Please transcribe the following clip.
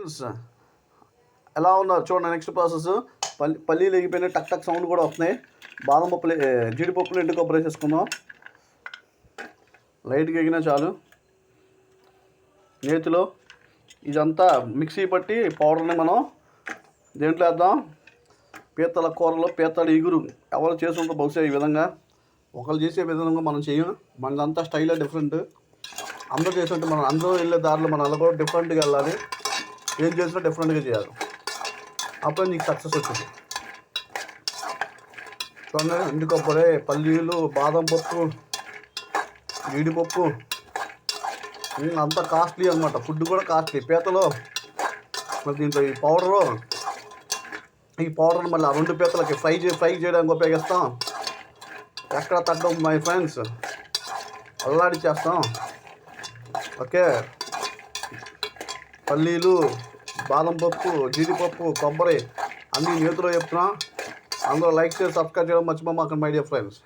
Friends ఎలా ఉన్నారు చూడండి. నెక్స్ట్ ప్రాసెస్ పల్లీలు ఎగిపోయినాయి, టక్ టక్ సౌండ్ కూడా వస్తున్నాయి. బాదం పప్పులు జీడిపప్పులు ఎండు కొబ్బరి వేసేసుకుందాం. లైట్గా ఎగినా చాలు. నేతిలో ఇదంతా మిక్సీ పట్టి పౌడర్ని మనం దేంట్లో వేద్దాం. పీతల కూరలో పీతల ఇగురు ఎవరు చేసుకుంటారో బహుశా ఈ విధంగా, ఒకళ్ళు చేసే విధంగా మనం చేయం. మనదంతా స్టైలే డిఫరెంట్. అందరూ చేస్తుంటే మనం అందరూ వెళ్ళే దారిలో మనం అలా కూడా డిఫరెంట్గా వెళ్ళాలి. ఏం చేసినా డిఫరెంట్గా చేయాలి, అప్పుడే నీకు సక్సెస్ వచ్చింది. చూడండి, ఎండు కొబ్బరి, పల్లీలు, బాదం పప్పు, జీడిపప్పు అంతా కాస్ట్లీ అనమాట. ఫుడ్ కూడా కాస్ట్లీ పీతలు. మరి దీంట్లో ఈ పౌడర్ని మళ్ళీ ఆ 2 పీతలకి ఫ్రై చేయడానికి ఉపయోగిస్తాం. ఎక్కడ తగ్గం మై ఫ్రెండ్స్, అల్లాడిచ్చేస్తాం. ఓకే, పల్లీలు, బాదం పప్పు, జీడిపప్పు, కొబ్బరి అన్నీ నేతిలో చెప్తున్నాం. అందరూ లైక్ చేసి సబ్స్క్రైబ్ చేయడం మర్చిపోమాకండి మై డియర్ ఫ్రెండ్స్.